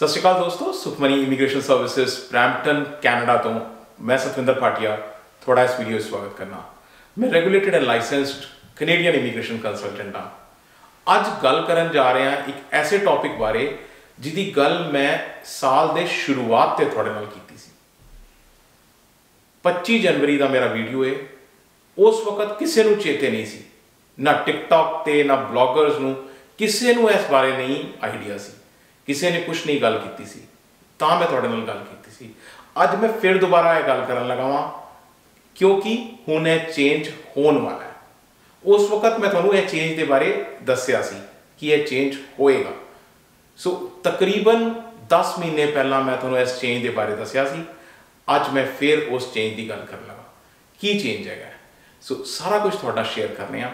सत श्री अकाल दोस्तों, Sukhmani immigration services Brampton Canada तो मैं सतविंदर भाटिया थोड़ा इस वीडियो स्वागत करना। मैं regulated and licensed Canadian immigration consultant हाँ। अज गल करन जा रहे हैं एक ऐसे टॉपिक बारे जिहदी गल मैं साल दे शुरुआत ते थोड़े नाल कीती सी। 25 जनवरी का मेरा वीडियो है। उस वक्त किसी नूं चेते नहीं सी, ना टिकटॉक ते ना ब्लॉगर्स नूं किसी नूं इस बारे नहीं आइडिया सी, किसी ने कुछ नहीं गल की सी, तां मैं तुहाडे नाल गल कीती सी। अज मैं फिर दोबारा यह गल करन लगा वां क्योंकि हुण यह चेंज होने वाला है। उस वक्त मैं तुहानूं यह चेंज के बारे दस्सिया सी कि यह चेंज होएगा। सो तकरीबन 10 महीने पहला मैं तुहानूं इस चेंज के बारे दस्सिया सी। अज मैं फिर उस चेंज की गल करन लगा की चेंज है। सो सारा कुछ तुहाडा शेयर करने आ।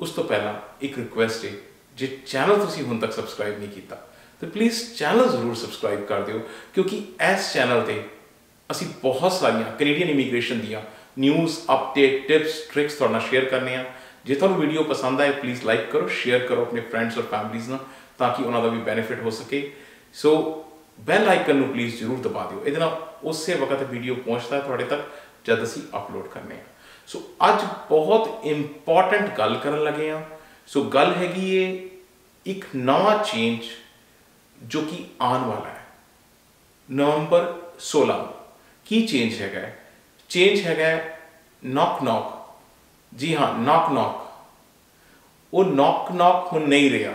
उस तो पहला एक रिक्वेस्ट है, जे चैनल तुसीं हुण तक सबसक्राइब नहीं किया तो प्लीज़ चैनल जरूर सबसक्राइब कर दिओ, क्योंकि इस चैनल पर असी बहुत सारिया कनेडियन इमीग्रेशन दियाँ न्यूज़ अपडेट टिप्स ट्रिक्स तुहाडे नाल शेयर करने आ। जे तुहानूं वीडियो पसंद आए प्लीज़ लाइक करो, शेयर करो अपने फ्रेंड्स और फैमिलीज़ नाल, ताकि उन्होंने भी बेनिफिट हो सके। सो बैल आइकन नूं प्लीज़ जरूर दबा दिओ, इहदे नाल उस वक्त वीडियो पहुँचता है तुहाडे तक जद असी अपलोड करने हैं। सो अज बहुत इंपॉर्टेंट गल करन लगे हाँ। सो गल हैगी ये एक नवा चेंज जो कि आने वाला है नवंबर 16 की चेंज है। चेंज है नॉक नॉक। जी हाँ, नॉक नॉक। वो नॉक नॉक हुण नहीं रहा,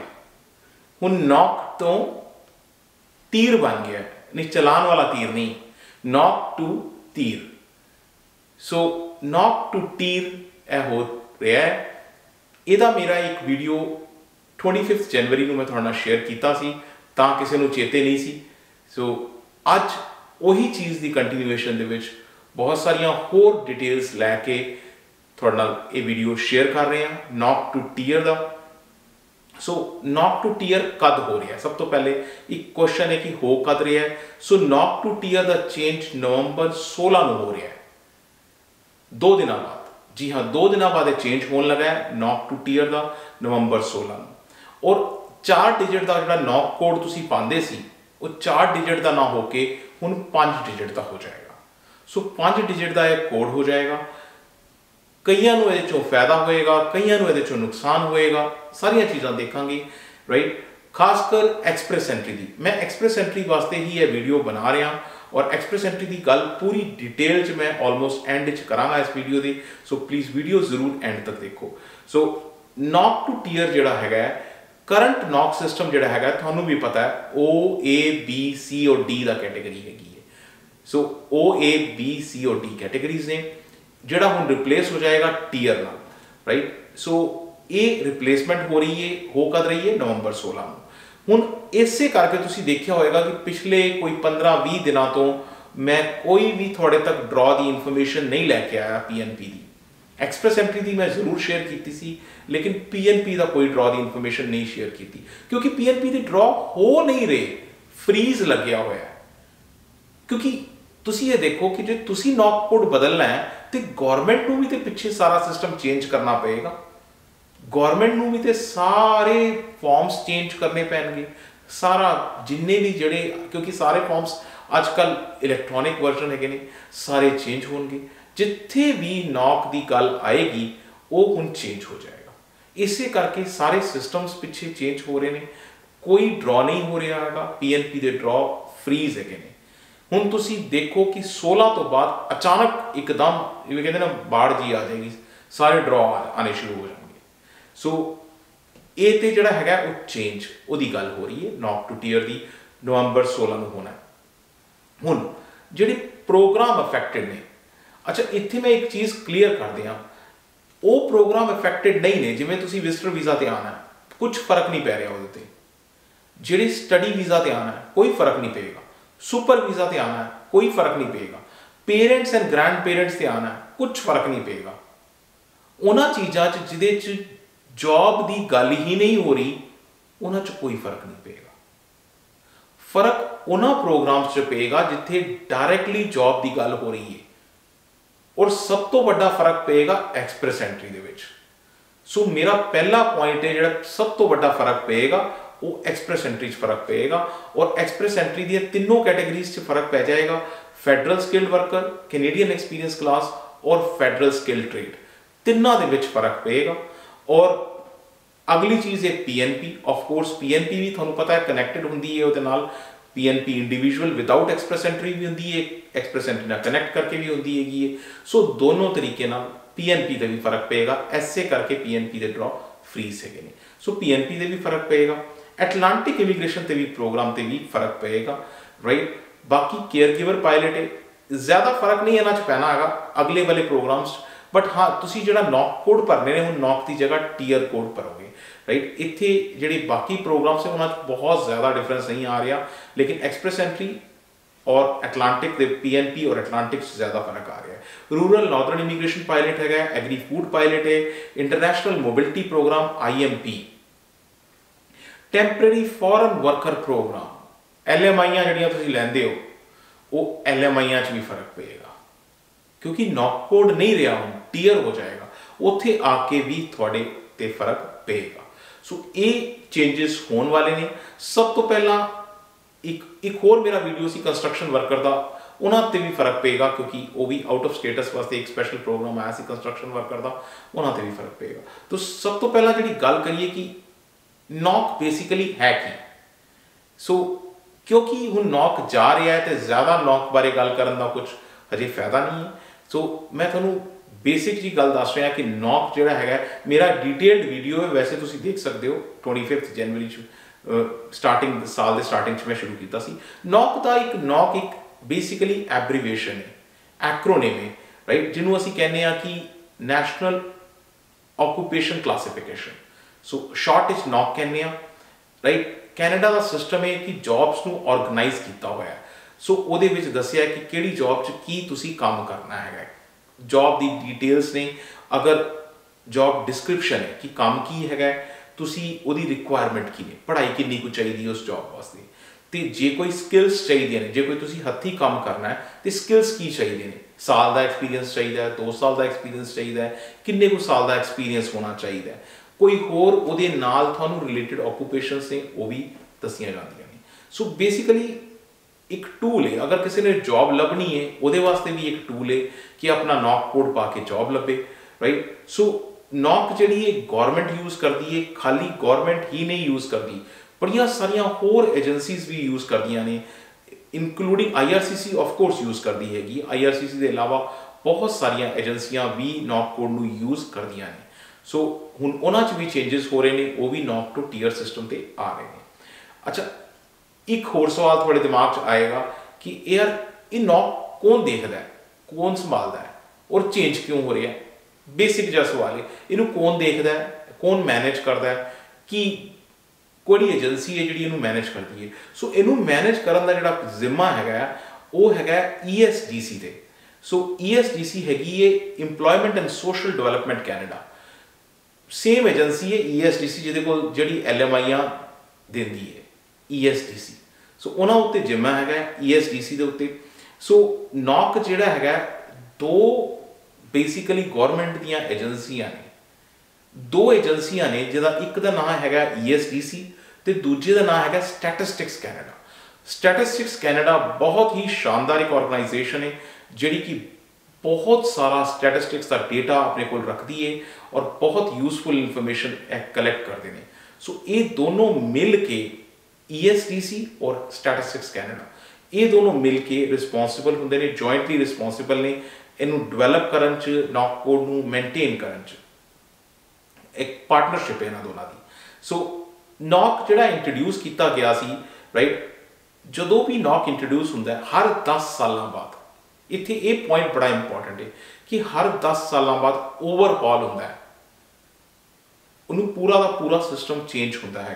हुण नॉक तो तीर बन गया, नहीं चलान वाला तीर नहीं, नॉक टू तीर। सो नॉक टू तीर यह हो रहा है। यदा मेरा एक वीडियो 25 जनवरी को मैं तुहाडे नाल शेयर किया सी, तां किसी नूं चेते नहीं सी। सो अज उही चीज़ की कंटिन्यूएशन दे विच बहुत सारिया होर डिटेल्स लैके तुहाडे नाल ये वीडियो शेयर कर रहे हैं नॉक टू टीयर का। सो नॉक टू टीयर कद हो रहा है? सब तो पहले एक क्वेश्चन है कि हो कद रहा है। सो नॉक टू टीयर का चेंज नवंबर 16 को हो रहा है, 2 दिन बाद। जी हाँ, 2 दिन बाद यह चेंज होने लगा है नॉक टू टीयर का नवंबर 16 को। और 4 डिजिट का जो नॉक कोड तुसीं पाते सी, वो 4 डिजिट का ना होके हुण 5 डिजिट का हो जाएगा। सो 5 डिजिट का यह कोड हो जाएगा। कईयां नूं इहदे चों फायदा होएगा, कईयां नूं इहदे चों नुकसान होएगा, सारिया चीज़ां देखांगे राइट। खासकर एक्सप्रैस एंट्री की मैं एक्सप्रैस एंट्री वास्ते ही यह वीडियो बना रहा, और एक्सप्रैस एंट्री की गल पूरी डिटेल च मैं ऑलमोस्ट एंड च करांगा इस वीडियो की। सो प्लीज़ वीडियो जरूर एंड तक देखो। सो नॉक टू टीयर जिहड़ा हैगा करंट नॉक सिस्टम जिहड़ा हैगा तुहानूं भी पता है OABC और D का कैटेगरी हैगी है। सो OABC और D कैटेगरीज ने जिहड़ा हुण रिप्लेस हो जाएगा टीयर नाल राइट। सो ये रिप्लेसमेंट हो रही है, हो कद रही है नवंबर 16 को। हुण इसे करके तुसीं देखिया होएगा कि पिछले कोई 15-20 दिनों तो मैं कोई भी थोड़े तक ड्रॉ की इन्फॉर्मेशन नहीं लैके आया PNP की। एक्सप्रैस एंट्री की मैं जरूर शेयर की सी, लेकिन PNP का कोई ड्रॉ की इन्फॉर्मेशन नहीं शेयर की, क्योंकि PNP की ड्रॉ हो नहीं रहे, फ्रीज लग्या हुआ है। क्योंकि तुसी ये देखो कि जो तुसी नॉक कोड बदलना है तो गवर्नमेंट को भी तो पिछे सारा सिस्टम चेंज करना पड़ेगा। गवर्नमेंट को भी तो सारे फॉर्म्स चेंज करने पैणगे, सारा जिन्ने भी जड़े, क्योंकि सारे फॉर्म्स अजकल इलैक्ट्रॉनिक वर्जन है ने, सारे चेंज होंगे। जिथे भी नॉक की गल आएगी वो हुण चेंज हो जाएगा। इसे करके सारे सिस्टम्स पिछे चेंज हो रहे हैं, कोई ड्रॉ नहीं हो रहा है। PNP के ड्रॉ फ्रीज है ने। हुण तुसीं देखो कि 16 तो बाद अचानक एकदम कहते ना बाढ़ जी आ जाएगी, सारे ड्रॉ आने शुरू हो जाएंगे। सो ये तो जिहड़ा हैगा वो चेंज उहदी गल हो रही है नॉक टू टीयर की नवंबर 16 को होना है। हुण जिहड़े प्रोग्राम अफेक्टेड ने, अच्छा इत्थे मैं एक चीज़ क्लीयर कर दियाँ, वो प्रोग्राम अफेक्टेड नहीं ने जिवें तुसीं विजिटर वीज़ा ते आना है, कुछ फर्क नहीं पै रहा उहदे ते। जिहड़े स्टडी वीज़ा ते आना है कोई फर्क नहीं पेगा, सुपर वीज़ा ते आना है कोई फर्क नहीं पेगा, पेरेंट्स एंड ग्रैंड पेरेंट्स ते आना है कुछ फर्क नहीं पेगा। उन्हां चीज़ां च जिहदे च जॉब की गल ही नहीं हो रही, उन्हां च कोई फर्क नहीं पेगा। फर्क उन्हां प्रोग्राम्स च पेगा जिथे डायरैक्टली जॉब की गल हो रही है, और सब तो बड़ा फर्क पेगा एक्सप्रैस एंट्री दे विच। सो मेरा पहला पॉइंट है जिहड़ा सब तो बड़ा फर्क पेगा वो एक्सप्रैस एंट्री फर्क पेगा और एक्सप्रैस एंट्री दी तीनों कैटेगरीज फर्क पै जाएगा federal skilled worker Canadian experience class और फैडरल स्किल्ड ट्रेड तिन्ना दे विच फर्क पेगा। और अगली चीज़ है पीएनपी ऑफ कोर्स पीएनपी भी थोड़ा पता है कनैक्टेड होंगी है उहदे नाल PNP individual without express entry भी होंगी है एक्सप्रैस एंट्री ना कनैक्ट करके भी होंगी है सो दोनों तरीके ना पीएनपी का भी फर्क पेगा ऐसे करके पीएनपी के ड्रॉ फ्रीज है सो पीएनपी से भी फर्क पेगा एटलांटिक इमीग्रेशन से भी प्रोग्राम से भी फर्क पेगा राइट। बाकी केयर गिवर पायलट है ज़्यादा फर्क नहीं इन्हां च पैना है अगले वाले प्रोग्राम्स बट हाँ तुसी जिहड़ा नॉक कोड भरने ने हुण नॉक की जगह टीयर कोड भरोगे राइट। इत्थे जिहड़े बाकी प्रोग्राम्स है उन्हां च बहुत ज़्यादा डिफरेंस नहीं आ रहा लेकिन एक्सप्रैस एंट्री और एटलांटिक के पीएनपी और एटलांटिक से ज़्यादा फर्क आ रहा है। रूरल नॉर्दर्न इमीग्रेशन पायलट है एग्री फूड पायलट है international mobility programme IMP temporary foreign worker programme LMI जड़ियाँ तुसीं लैंदे हो वो LMI च भी फर्क पेगा क्योंकि नॉक कोड नहीं रहा हूँ टीयर हो जाएगा उत्थे आके भी थोड़े ते फर्क पेगा। सो ये चेंजेस होने वाले ने। सब तो पहला एक होर मेरा वीडियो सी कंस्ट्रक्शन वर्कर का उन्होंने भी फर्क पेगा क्योंकि वो भी आउट ऑफ स्टेटस वास्ते एक स्पैशल प्रोग्राम आया सी कंस्ट्रक्शन वर्कर का उन्होंने भी फर्क पेगा। तो सब तो पहला जी गल करिए कि नॉक बेसिकली है कि सो क्योंकि हुण नॉक जा रहा है तो ज़्यादा नॉक बारे गल करन दा कुछ हजे फायदा नहीं है। सो मैं तुहानूं बेसिक जी गल दस रहा कि नॉक जिहड़ा है मेरा डिटेल्ड वीडियो है वैसे तुसीं देख सकते हो 25 जनवरी स्टार्टिंग साल के स्टार्टिंग मैं शुरू किया सी। नॉक एक बेसिकली एब्रीवेशन है एक्रोनिम है राइट जिन्हों असीं कहने कि national occupation classification so short etch knock कहने राइट। कैनेडा का सिस्टम है कि जॉब्स को ऑर्गेनाइज किया हुआ है सो वो दसिया कि किहड़ी जॉब च की तुसीं काम करना है जॉब की डिटेल्स ने अगर जॉब डिस्क्रिप्शन है कि काम की है तुसी उहदी रिक्वायरमेंट की ने पढ़ाई कितनी कुछ चाहिए उस जॉब वास्ते तो जे कोई स्किल्स चाहिए ने जे कोई तुसी हत्थी काम करना है तो स्किल्स की चाहिए ने साल का एक्सपीरियंस चाहिए 2 साल का एक्सपीरियंस चाहिए किन्ने को साल का एक्सपीरियंस होना चाहिए कोई होर उहदे नाल तुहानूं रिलेटेड ऑक्यूपेशनस ने वो भी दसियां जांदियां ने। सो बेसिकली एक टूल है अगर किसी ने जॉब लभनी है वो वास्ते भी एक टूल है कि अपना नॉक कोड पा के जॉब लभे राइट। सो नॉक जी गौरमेंट यूज़ करती है खाली गौरमेंट ही नहीं यूज़ करती बड़िया सारिया होर एजेंसीज भी यूज़ करदियां ने including IRCC of course use करती हैगी IRCC के अलावा बहुत सारिया एजेंसियां भी नॉक कोड को यूज़ करदियां ने। सो हुण उन्हां च भी चेंजेस हो रहे हैं वो भी नॉक टू टीयर सिस्टम पर आ रहे हैं। अच्छा एक होर सवाल थोड़े दिमाग च आएगा कि यार ये नॉक कौन देखता है कौन संभालता है और चेंज क्यों हो रहा है। बेसिक जिहा सवाल है इनू कौन देखता है कौन मैनेज करता है कि कोई एजेंसी है जी मैनेज करती है। सो इनू मैनेज करने का जो जिम्मा है वो है ESDC से। सो ESDC हैगी है employment and social development Canada same agency है ESDC जिहदे कोल जिहड़ी LMI देंदी है ESDC। सो उन्होंने उत्ते जिम्मा है ESDC के उत्ते। सो नॉक जिहड़ा है दो बेसिकली गौरमेंट दी एजेंसियां ने दो एजेंसियां ने जिहदा एक दा नाम है ESDC ते दूजे का नाम है स्टैटिस्टिक्स कैनेडा। स्टैटिस्टिक्स कैनेडा बहुत ही शानदार एक ऑर्गेनाइजेशन है जिहड़ी कि बहुत सारा स्टैटिस्टिक्स का डेटा अपने को रखती है और बहुत यूजफुल इंफॉर्मेशन कलैक्ट करते हैं। सो ये दोनों मिल के ESDC और स्टैटिस्टिक्स कैनेडा ये दोनों मिल के रिस्पॉन्सिबल होंगे ने जॉइंटली रिस्पॉन्सिबल ने इनू डिवेलप करन च नॉक कोड नू मेनटेन करन च एक पार्टनरशिप है इन्हां दोनों की। सो नॉक जिहड़ा इंट्रोड्यूस किया गया सी राइट जो भी नॉक इंट्रोड्यूस होंदा है हर 10 साल बाद इत्थे ये पॉइंट बड़ा इंपॉर्टेंट है कि हर 10 साल बाद ओवरहॉल होंदा है उन्हों पूरा का पूरा सिस्टम चेंज होंदा है।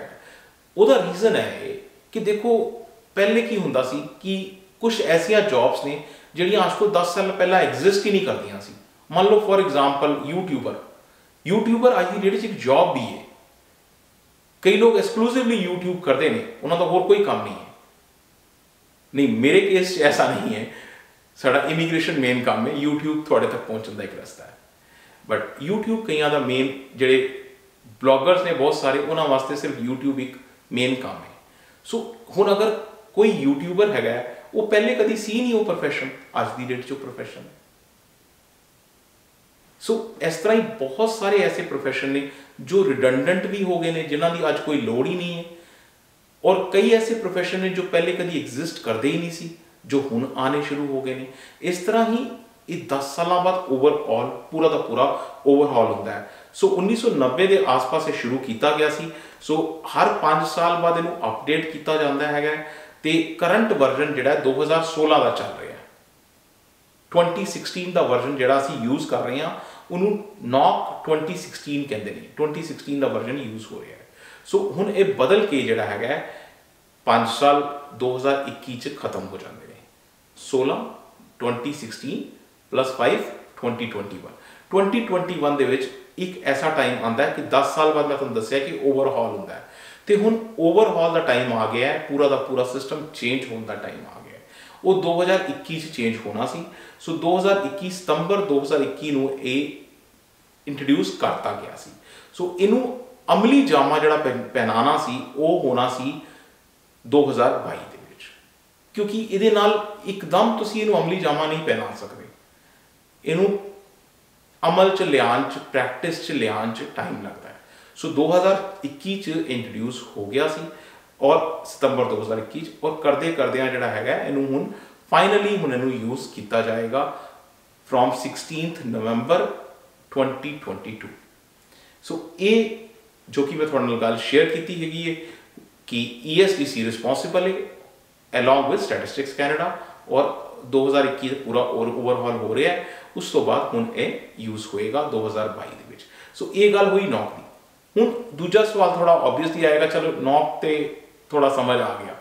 उसका रीजन है कि देखो पहले की होंदा सी कि कुछ ऐसिया जॉब्स ने जिहड़ियां आज तो 10 साल पहला एग्जिस्ट ही नहीं करदियां सी। मान लो फॉर एग्जाम्पल यूट्यूबर आज की डेट एक जॉब भी है। कई लोग एक्सक्लूसिवली यूट्यूब करते हैं उन्होंने तो होर कोई काम नहीं है। नहीं मेरे केस ऐसा नहीं है साडा इमीग्रेशन मेन काम है यूट्यूब थोड़े तक पहुंचने का एक रास्ता है बट यूट्यूब कई का मेन जिहड़े ब्लॉगर्स ने बहुत सारे उन्होंने वास्ते सिर्फ यूट्यूब एक मेन काम है। सो हुण अगर कोई यूट्यूबर है वो पहले कभी सी नहीं वो प्रोफैशन, अज की डेट चो प्रोफैशन। सो इस तरह ही बहुत सारे ऐसे प्रोफैशन ने जो रिडंडेंट भी हो गए हैं, जिन्हों की अज कोई लोड़ ही नहीं है, और कई ऐसे प्रोफैशन ने जो पहले कभी एग्जिस्ट करते ही नहीं सी, जो हुण आने शुरू हो गए हैं। इस तरह ही ये 10 साल बाद ओवरऑल पूरा का पूरा ओवरहॉल होता है। सो 1990 के आस पास शुरू किया गया सी। सो हर 5 साल बाद इनू अपडेट किया जाता है, तो करंट वर्जन जिहड़ा 2016 का चल रहा है। 2016 का वर्जन जिहड़ा असीं यूज़ कर रहे हैं उन्होंने नॉक 2016 कहते हैं, 2016 का वर्जन यूज़ हो रहा है। सो हुण ये बदल के जिहड़ा है 5 साल 2021 च खत्म हो जाते हैं। 16 2016 + 5 2021। 2021 दे विच एक ऐसा टाइम आता है कि 10 साल बाद मैं तुहानूं दस्सिया कि ओवरहॉल होता है, तो हुण ओवरहॉल का टाइम आ गया है, पूरा का पूरा सिस्टम चेंज होने का टाइम आ गया है। वो 2021 चेंज होना सी। सो 2021 सितंबर 2021 नूं ये इंट्रोड्यूस करता गया सी। सो इनू अमली जामा जिहड़ा पहनाना सी वो होना सी 2022 दे विच, क्योंकि इहदे नाल एकदम तुसीं इनू अमली जामा नहीं पहना सकते। इनू अमल च लियान च प्रैक्टिस च लियान च टाइम लगता है। सो 2021 च इंट्रोड्यूस हो गया सी और सितंबर 2021 और करदे करदियां जिहड़ा हैगा इनू हुण फाइनली हुण इनू यूज़ किया जाएगा फ्रॉम 16 नवंबर 2022। सो ये जो कि मैं थोड़े नाल गल शेयर की हैगी है कि ESDC रिस्पोंसिबल है अलॉन्ग विद स्टैटिस्टिक्स कैनेडा, और 2021 पूरा ओवरहॉल हो रहा है। उस तो बाद हुण ये यूज़ होएगा 2022 दे विच। सो ये गल हुई नॉक की। हुण दूजा सवाल थोड़ा ऑब्वियसली आएगा, चलो नॉक ते थोड़ा समझ आ गया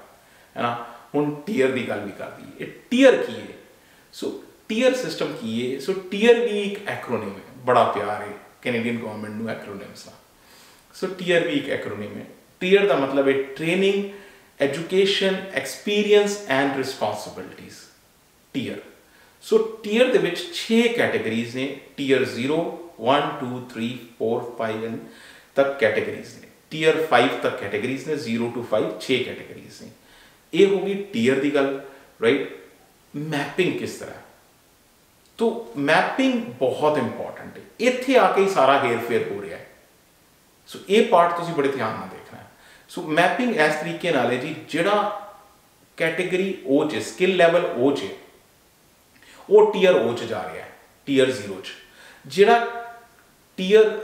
है ना, हुण टीयर की गल भी कर दी। टीयर की है? सो टीयर सिस्टम की है? सो टीयर भी एक एक्रोनिम है, बड़ा प्यार है कैनेडियन गवर्नमेंट नूं एक्रोनिम्स नाल। सो टीयर भी एक एक्रोनिम है। टीयर का मतलब है training, education, experience and responsibilities. Tier. So tier दे विच 6 कैटेगरीज ने। टीयर 0, 1, 2, 3, 4, 5 तक कैटेगरीज ने। टीयर 5 तक कैटेगरीज ने, 0 to 5 6 कैटेगरीज ने। ये होगी टीयर की गल, राइट। मैपिंग किस तरह? तो मैपिंग बहुत इंपॉर्टेंट है। इत्थे आके ही सारा हेर फेर हो रहा है। सो ये पार्ट तुसीं बड़े ध्यान नाल देखना है। सो मैपिंग इस तरीके नाल है जी, जिहड़ा कैटेगरी ओ च स्किल लैवल ओ च वो टीयर ओ च जा रहा है, टीयर 0 च।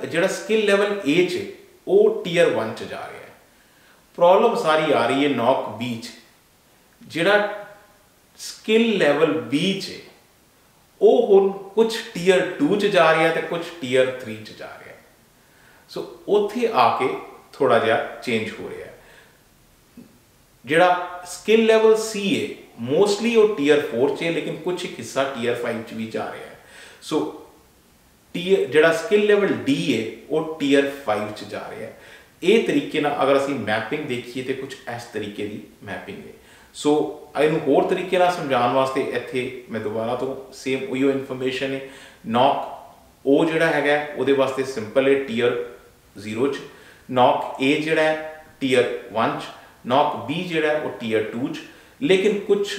जिहड़ा स्किल लैवल ए च वो टीयर 1 च जा रहा है। प्रॉब्लम सारी आ रही है नॉक बी च। जिहड़ा स्किल लैवल बी च वो हुण कुछ टीयर 2 च जा रहा है तो कुछ टीयर 3 च जा रहा है। सो उत्थे आके थोड़ा जिहा चेंज हो रहा है। जिहड़ा स्किल लैवल सी है मोस्टली वो टीयर 4 च है, लेकिन कुछ एक हिस्सा टीयर 5 च भी जा रहा है। सो टीयर जिहड़ा स्किल लैवल डी है वो टीयर 5 च जा रहा है। ये तरीके नाल अगर असीं मैपिंग देखिए तो कुछ इस तरीके की मैपिंग है। सो इनू होर तरीके नाल समझाउण वास्ते इत्थे मैं दोबारा तो सेम उही इन्फॉर्मेशन है। नॉक ओ जिहड़ा हैगा उहदे वास्ते सिंपल है टीयर 0 च। नॉक ए जिहड़ा है टीयर 1 च। नॉक बी जिहड़ा है वो टीयर 2 च, लेकिन कुछ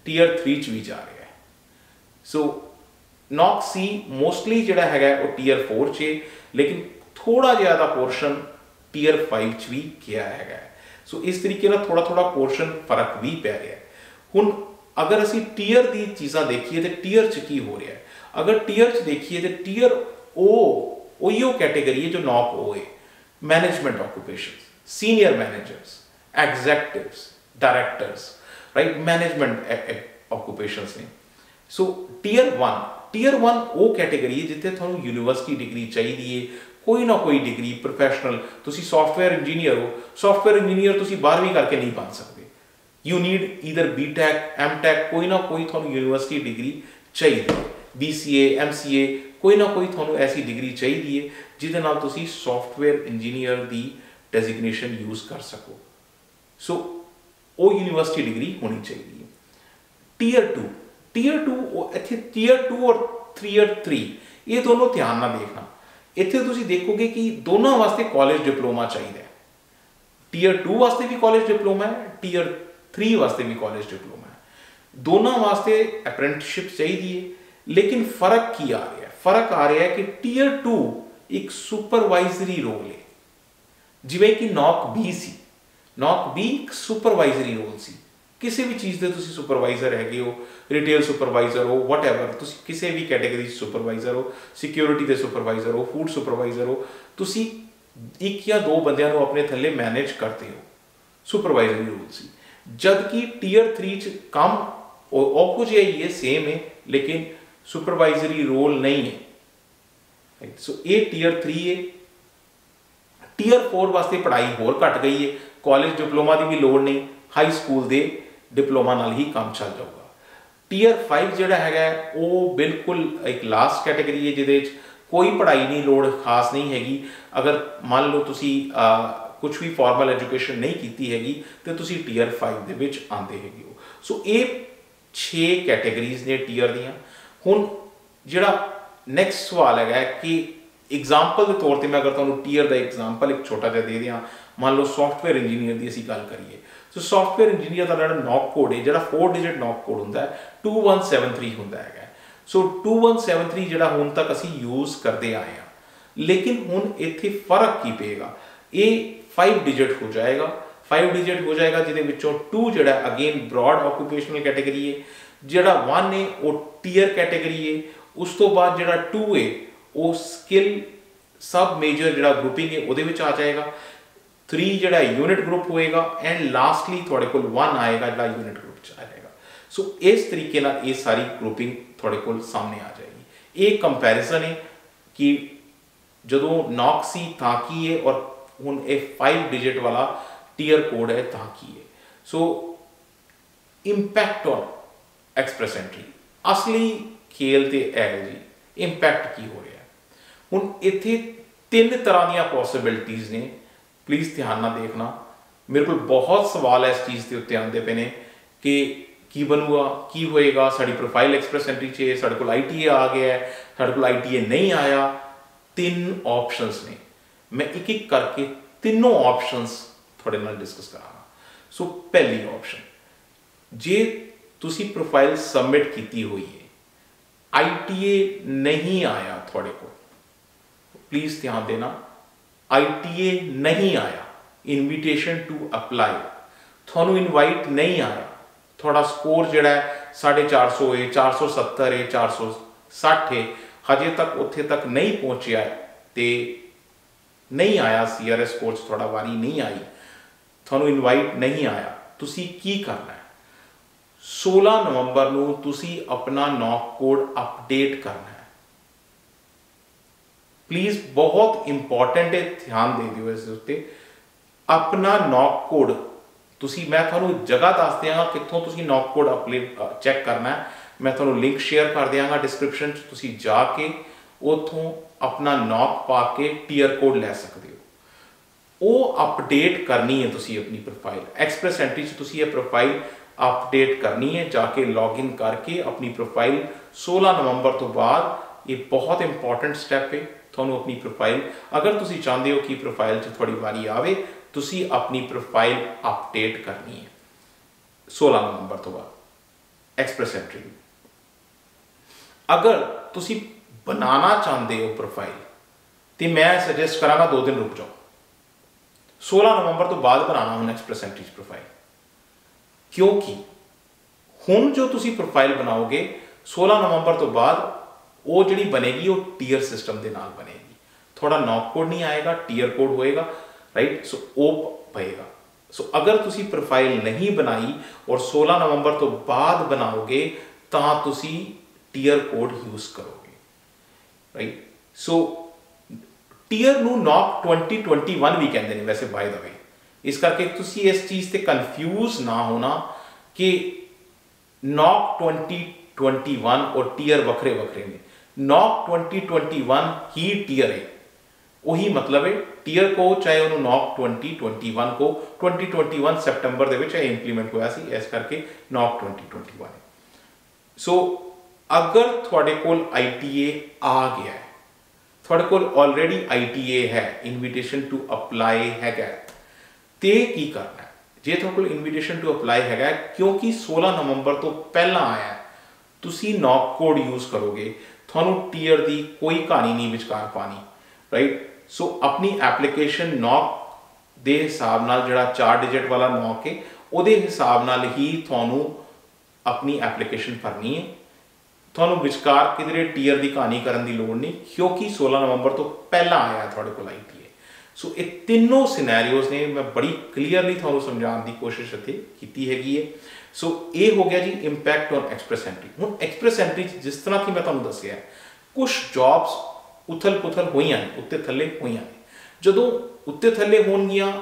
टीयर 3 च भी जा रहा है। सो नॉक सी मोस्टली जिहड़ा हैगा वो टीयर 4 च है, लेकिन थोड़ा ज़्यादा पोर्शन टीयर 5 च भी गया हैगा। सो इस तरीके नाल थोड़ा थोड़ा पोर्शन फर्क भी पै रहा है। हुण अगर असीं टीयर की चीज़ां देखिए तो टीयर च की हो रहा है। अगर टीयर च देखिए तो टीयर ओ उही कैटेगरी है जो नॉक ओ है। Management occupations, senior managers, executives, directors, right, management occupations ने। सो टीयर 1 वो कैटेगरी है जिथे तुहानूं यूनिवर्सिटी डिग्री चाहिए, कोई ना कोई डिग्री प्रोफैशनल। तुसी सॉफ्टवेयर इंजीनियर हो, सॉफ्टवेयर इंजीनियर तुसी 12वीं करके नहीं बन सकते। You need either BTech, MTech, कोई ना कोई तुहानूं यूनिवर्सिटी डिग्री चाहिए। BCA, MCA, कोई ना कोई तुहानूं ऐसी डिग्री चाहिए है जिहदे नाल तुसी सॉफ्टवेयर इंजीनियर की डेजिग्नेशन यूज़ कर सको। सो वो यूनिवर्सिटी डिग्री होनी चाहिए। टीयर 2 इत्थे टीयर 2 और टीयर 3 ये दोनों ध्यान नाल देखना। इत्थे तुसीं देखोगे कि दोनों वास्ते कॉलेज डिप्लोमा चाहिए। Tier 2 वास्ते भी कॉलेज डिप्लोमा है, Tier 3 वास्ते भी कॉलेज डिप्लोमा है। दोनों वास्ते अप्रेंटिसशिप चाहिए है, लेकिन फर्क की आ रहा है? फर्क आ रहा है कि Tier 2 एक सुपरवाइजरी रोल है, जिवें कि नॉक बी सी। नॉक बी एक सुपरवाइजरी रोल सी, किसी भी चीज़ ਦੇ ਤੁਸੀਂ ਸੁਪਰਵਾਈਜ਼ਰ ਹੈਗੇ ਹੋ, ਰਿਟੇਲ ਸੁਪਰਵਾਈਜ਼ਰ ਹੋ, ਵਟਐਵਰ, ਤੁਸੀਂ ਕਿਸੇ ਵੀ ਕੈਟੇਗਰੀ 'ਚ ਸੁਪਰਵਾਈਜ਼ਰ ਹੋ, ਸਿਕਿਉਰਿਟੀ ਦੇ ਸੁਪਰਵਾਈਜ਼ਰ ਹੋ, ਫੂਡ ਸੁਪਰਵਾਈਜ਼ਰ ਹੋ, ਤੁਸੀਂ ਇੱਕ ਜਾਂ ਦੋ ਬੰਦਿਆਂ ਨੂੰ ਆਪਣੇ ਥੱਲੇ ਮੈਨੇਜ ਕਰਦੇ ਹੋ, ਸੁਪਰਵਾਈਜ਼ਰੀ ਰੋਲ ਸੀ। ਜਦ ਕਿ Tier 3 'ਚ ਕੰਮ ਉਹੋ ਜਿਹਾ ਹੀ ਹੈ, ਸੇਮ ਹੈ, ਲੇਕਿਨ ਸੁਪਰਵਾਈਜ਼ਰੀ ਰੋਲ ਨਹੀਂ ਹੈ। ਸੋ ਇਹ Tier 3 ਹੈ। Tier 4 ਵਾਸਤੇ ਪੜ੍ਹਾਈ ਹੋਰ ਘਟ ਗਈ ਹੈ, ਕਾਲਜ ਡਿਪਲੋਮਾ ਦੀ ਵੀ ਲੋੜ ਨਹੀਂ, ਹਾਈ ਸਕੂਲ ਦੇ डिप्लोमा नाल ही काम चल जाऊगा। Tier 5 जिहड़ा हैगा वो बिल्कुल एक लास्ट कैटेगरी है, जिहदे विच कोई पढ़ाई नहीं लोड़ खास नहीं हैगी। अगर मान लो तुसी कुछ भी फॉर्मल एजुकेशन नहीं कीती हैगी तो तुसी Tier 5 दे विच आंदे हैगे हो। सो ये 6 कैटेगरीज ने टीयर दियां। हुण जिहड़ा नैक्सट सवाल हैगा कि एग्जाम्पल के तौर पर मैं अगर तुहानूं टीयर का एग्जाम्पल एक छोटा जिहा दे दियां, मान लो सॉफ्टवेयर इंजीनियर की असीं गल करिए। सो सॉफ्टवेयर इंजीनियर का जो नॉक कोड है, जो 4 डिजिट नॉक कोड होंदा है, 2173 होंदा है। सो 2173 जिहड़ा हुण तक असीं यूज़ करते आए हैं, लेकिन हुण इत्थे फर्क की पेगा, ये 5 डिजिट हो जाएगा। 5 डिजिट हो जाएगा, जिहदे विचों 2 जिहड़ा अगेन ब्रॉड ऑक्यूपेशनल कैटेगरी है, जिहड़ा 1 है वो टीयर कैटेगरी है, उस तो बाद जिहड़ा 2 है वो स्किल सब मेजर जिहड़ा ग्रुपिंग है उहदे विच आ जाएगा। 3 जिहड़ा यूनिट ग्रुप होएगा, एंड लास्टली तुहाडे कोल 1 आएगा जिहड़ा यूनिट ग्रुप च आ जाएगा। सो इस तरीके नाल ये सारी ग्रुपिंग तुहाडे कोल सामने आ जाएगी। ये कंपैरिजन है कि जदों नॉक सी तां की है और हुण ये 5 डिजिट वाला टीयर कोड है तां की है। सो इंपैक्ट ऑन एक्सप्रैस एंट्री असली खेल ते है जी, इंपैक्ट की हो रहा है। हुण इत्थे 3 तरह दी पॉसिबिलिटीज़ ने, प्लीज़ ध्यान ना देखना। मेरे को बहुत सवाल है इस चीज़ के उत्ते आते पे ने कि की बनूगा, की होएगा, साड़ी प्रोफाइल एक्सप्रैस एंट्री च साढ़े को ITA आ गया है, साढ़े को ITA नहीं आया। 3 ऑप्शंस ने, मैं एक एक करके तीनों ऑप्शंस थोड़े नाल डिस्कस करांगा। सो पहली ऑप्शन, जे तुसी प्रोफाइल सबमिट की हुई है, ITA नहीं आया थोड़े को, प्लीज़ ध्यान देना, ITA नहीं आया, इनविटेशन टू अप्लाई, थानू इनवाइट नहीं आया, थोड़ा स्कोर जिहड़ा है 450 है, 470 है, 460 है, हजे तक उत्थे तक नहीं पहुंचिया है, तो नहीं आया CRS स्कोर थोड़ा वारी नहीं आई, थानू इनवाइट नहीं आया, तुसी की करना है? 16 नवंबर नू तुसी अपना नॉक कोड अपडेट करना है। प्लीज़ बहुत इंपॉर्टेंट है, ध्यान दे दियो इस उत्ते। अपना नॉक कोड तुसी, मैं थानू जगह दस दियांगा कित्थों तुसी नॉक कोड अपडेट चैक करना है, मैं थानू लिंक शेयर कर दियांगा डिस्क्रिप्शन च, तुसी जाके उतों अपना नॉक पा के टीयर कोड लै सकते हो। वो अपडेट करनी है तुसी अपनी प्रोफाइल एक्सप्रैस एंट्री च, तुसी ये प्रोफाइल अपडेट करनी है, जाके लॉग इन करके अपनी प्रोफाइल 16 नवंबर तो बाद, ये बहुत इंपॉर्टेंट स्टैप है। थानू अपनी प्रोफाइल, अगर तुसी चाहते हो कि प्रोफाइल च थोड़ी वारी आवे, तुसी अपनी प्रोफाइल अपडेट करनी है 16 नवंबर तो बाद एक्सप्रैस एंट्री। अगर तुसी बनाना चाहते हो प्रोफाइल, तो मैं सजेस्ट करांगा 2 दिन रुक जाओ, 16 नवंबर तो बाद बनाना हुण एक्सप्रैस एंट्री प्रोफाइल, क्योंकि हुण जो तुसी प्रोफाइल बनाओगे 16 नवंबर तो बाद वो जिहड़ी बनेगी वो टीयर सिस्टम के नाल बनेगी, थोड़ा नॉक कोड नहीं आएगा, टीयर कोड होएगा, राइट। सो वो पएगा। सो अगर तुसी प्रोफाइल नहीं बनाई और 16 नवंबर तो बाद बनाओगे तो तुसी टीयर कोड यूज करोगे, राइट। सो टीयर नू नॉक 2021 भी कहते हैं वैसे बाय द वे, इस करके तुसी इस चीज़ से कन्फ्यूज ना होना कि नॉक 2021 और टीयर वखरे वखरे ने। नॉक 2021 ही टीयर है, वही मतलब है टीयर को, चाहे उन्होंने नॉक 2021 को 2021 सितंबर दे विच इंप्लीमेंट होया सी, इस करके नॉक 2021 है। सो अगर थोड़े कोल ITA आ गया है, थोड़े कोल ऑलरेडी ITA है, इनविटेशन टू अप्लाई है, ਤੇ ਕੀ ਕਰਨਾ ਹੈ। ਜੇ ਤੁਹਾਡੇ ਕੋਲ ਇਨਵੀਟੇਸ਼ਨ ਟੂ ਅਪਲਾਈ ਹੈਗਾ, ਕਿਉਂਕਿ 16 ਨਵੰਬਰ ਤੋਂ ਪਹਿਲਾਂ ਆਇਆ, ਤੁਸੀਂ ਨੌਕ ਕੋਡ ਯੂਜ਼ ਕਰੋਗੇ, ਤੁਹਾਨੂੰ ਟੀਅਰ ਦੀ ਕੋਈ ਕਹਾਣੀ ਨਹੀਂ ਵਿਚਕਾਰ ਪਾਣੀ, ਰਾਈਟ। ਸੋ ਆਪਣੀ ਐਪਲੀਕੇਸ਼ਨ ਨੌਕ ਦੇ ਹਿਸਾਬ ਨਾਲ, ਜਿਹੜਾ 4 ਡਿਜਿਟ ਵਾਲਾ ਨੌਕ ਹੈ ਉਹਦੇ ਹਿਸਾਬ ਨਾਲ ਹੀ ਤੁਹਾਨੂੰ ਆਪਣੀ ਐਪਲੀਕੇਸ਼ਨ ਭਰਨੀ ਹੈ। ਤੁਹਾਨੂੰ ਵਿਚਕਾਰ ਕਿਧਰੇ ਟੀਅਰ ਦੀ ਕਹਾਣੀ ਕਰਨ ਦੀ ਲੋੜ ਨਹੀਂ, ਕਿਉਂਕਿ 16 ਨਵੰਬਰ ਤੋਂ ਪਹਿਲਾਂ ਆਇਆ ਤੁਹਾਡੇ ਕੋਲ ITA। ਸੋ ਇਹ ਤਿੰਨੋਂ ਸਿਨੈਰੀਓਜ਼ ਨੇ, ਮੈਂ ਬੜੀ ਕਲੀਅਰਲੀ ਤੁਹਾਨੂੰ ਸਮਝਾਉਣ ਦੀ ਕੋਸ਼ਿਸ਼ ਇੱਥੇ ਕੀਤੀ ਹੈਗੀ ਹੈ। ਸੋ ਇਹ ਹੋ ਗਿਆ ਜੀ ਇੰਪੈਕਟ ਔਨ ਐਕਸਪ੍ਰੈਸ ਐਂਟਰੀ। ਹੁਣ ਐਕਸਪ੍ਰੈਸ ਐਂਟਰੀ 'ਚ ਜਿਸ ਤਰ੍ਹਾਂ ਕਿ ਮੈਂ ਤੁਹਾਨੂੰ ਦੱਸਿਆ, ਕੁਛ ਜੌਬਸ ਉਥਲ ਪੁਥਲ ਹੋਈਆਂ ਨੇ, ਉੱਤੇ ਥੱਲੇ ਹੋਈਆਂ ਨੇ। ਜਦੋਂ ਉੱਤੇ ਥੱਲੇ ਹੋਣਗੀਆਂ,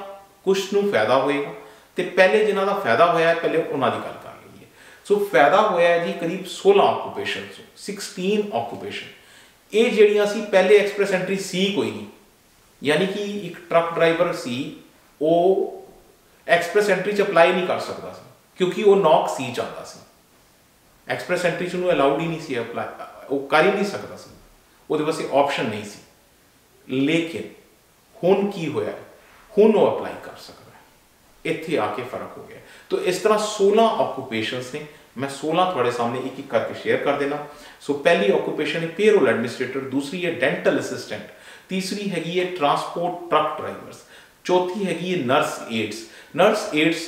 ਕੁਛ ਨੂੰ ਫਾਇਦਾ ਹੋਏਗਾ, ਤੇ ਪਹਿਲੇ ਜਿਨ੍ਹਾਂ ਦਾ ਫਾਇਦਾ ਹੋਇਆ ਪਹਿਲੇ ਉਹਨਾਂ ਦੀ ਗੱਲ ਕਰ ਲਈਏ। ਸੋ ਫਾਇਦਾ ਹੋਇਆ ਜੀ ਕਰੀਬ 16 ਆਕੂਪੇਸ਼ਨ, 16 ਆਕੂਪੇਸ਼ਨ। ਇਹ ਜਿਹੜੀਆਂ ਸੀ ਪਹਿਲੇ ਐਕਸਪ੍ਰੈਸ ਐਂਟਰੀ ਸੀ ਕੋਈ ਨਹੀਂ, ਯਾਨੀ ਕਿ ਇੱਕ ਟਰੱਕ ਡਰਾਈਵਰ ਸੀ, ਉਹ ਐਕਸਪ੍ਰੈਸ ਐਂਟਰੀ 'ਚ ਅਪਲਾਈ ਨਹੀਂ ਕਰ ਸਕਦਾ ਸੀ, ਕਿਉਂਕਿ ਉਹ ਨੌਕ ਸੀ ਚਾਹੁੰਦਾ ਸੀ। ਐਕਸਪ੍ਰੈਸ ਐਂਟਰੀ 'ਚ ਉਹਨੂੰ ਅਲਾਉਡ ਹੀ ਨਹੀਂ ਸੀ ਅਪਲਾਈ, ਉਹ ਕਰ ਹੀ ਨਹੀਂ ਸਕਦਾ ਸੀ, ਉਹਦੇ ਵਾਸਤੇ ਆਪਸ਼ਨ ਨਹੀਂ ਸੀ। ਲੇਕਿਨ ਹੁਣ ਕੀ ਹੋਇਆ, ਹੁਣ ਉਹ ਅਪਲਾਈ ਕਰ ਸਕਦਾ ਹੈ। ਇੱਥੇ ਆ ਕੇ ਫਰਕ ਹੋ ਗਿਆ। तो इस तरह 16 ऑक्यूपेशंस ने, मैं 16 थोड़े सामने एक एक करके शेयर कर देना। सो पहली ऑक्यूपेशन है पेरोल एडमिनिस्ट्रेटर, दूसरी है डेंटल असिस्टेंट, तीसरी हैगी है ट्रांसपोर्ट ट्रक ड्राइवर्स, चौथी हैगी है नर्स एड्स। नर्स एड्स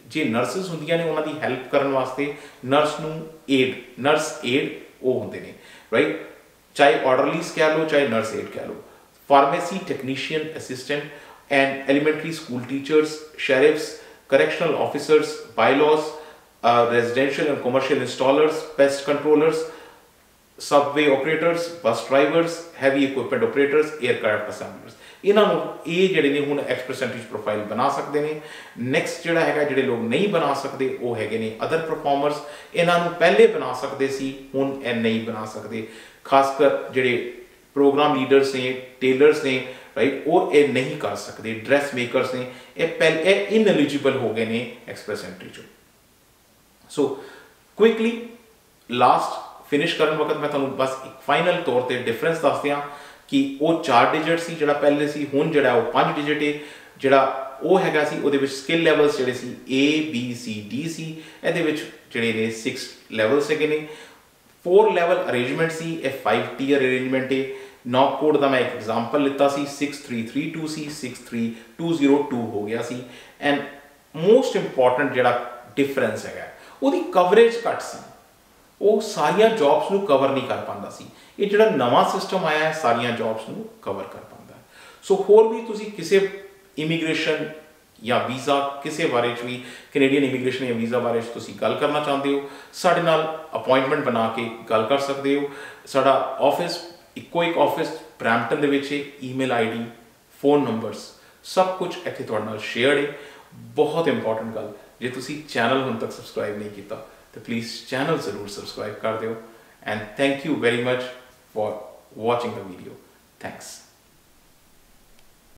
जे नर्सिस होंदियां ने उन्हां दी हैल्प करन वास्ते नर्स नूं एड, नर्स एड वो होंदे ने, राइट। चाहे ऑर्डरलीज कह लो, चाहे नर्स एड कह लो। Pharmacy technician assistant and elementary school teachers, sheriffs, correctional officers, bylaws, residential and commercial installers, pest controllers, subway operators, bus drivers, heavy equipment operators, aircraft assemblers। ਇਹਨਾਂ ਨੂੰ ਇਹ ਜਿਹੜੇ ਨੇ ਹੁਣ ਐਕਸਪ੍ਰੈਸ ਐਂਟਰੀ ਪ੍ਰੋਫਾਈਲ ਬਣਾ ਸਕਦੇ ਨੇ। ਨੈਕਸਟ ਜਿਹੜਾ ਹੈਗਾ, ਜਿਹੜੇ ਲੋਕ ਨਹੀਂ ਬਣਾ ਸਕਦੇ ਉਹ ਹੈਗੇ ਨੇ ਅਦਰ ਪਰਫਾਰਮਰਸ। ਇਹਨਾਂ ਨੂੰ ਪਹਿਲੇ ਬਣਾ ਸਕਦੇ ਸੀ, ਹੁਣ ਇਹ ਨਹੀਂ ਬਣਾ ਸਕਦੇ। ਖਾਸ ਕਰ ਜਿਹੜੇ ਪ੍ਰੋਗਰਾਮ ਲੀਡਰਸ ਨੇ, ਟੇਲਰਸ ਨੇ, राइट, वो ये नहीं कर सकते। ड्रैस मेकर्स ने ये पहले इनएलिजिबल हो गए ने एक्सप्रेस एंट्री चो। सो क्विकली लास्ट फिनिश करने वक्त मैं तुहानू बस एक फाइनल तौर पर डिफरेंस दस दियां कि वो 4 डिजिट सी जिहड़ा पहले सी, हुण जिहड़ा वो 5 डिजिट है। जिहड़ा वो हैगा सी उहदे विच स्किल लैवल्स जिहड़े सी A B C D सी, इहदे विच जिहड़े ने 6 लैवल्स हैगे ने। 4 लैवल अरेंजमेंट सी, 5 टीयर अरेंजमेंट है। नॉक कोड का मैं एक एग्जाम्पल लिता सी, 6332 सी, 63202 हो गया सी। एंड मोस्ट इंपॉर्टेंट जिहड़ा डिफरेंस है वो कवरेज घट सी, वो सारिया जॉब्स नूं कवर नहीं कर पाता सी। ये जिहड़ा नवा सिस्टम आया है सारिया जॉब्स नूं कवर कर पाता है। सो होर भी तुसीं किसी इमीग्रेशन या वीज़ा किसी बारे भी, कैनेडियन इमीग्रेशन या वीज़ा बारे तुसीं गल करना चाहते हो, साडे नाल अपॉइंटमेंट बना के गल कर सकते हो। साडा ऑफिस इको एक ऑफिस ब्रैम्पटन दे विच, ईमेल ID, फोन नंबर्स सब कुछ इत्थे तुहाडे नाल शेयर्ड है। बहुत इंपॉर्टेंट गल, जे तुसीं चैनल हुण तक सबसक्राइब नहीं किया तो प्लीज़ चैनल जरूर सबसक्राइब कर दिओ। And thank you very much for watching the video. Thanks.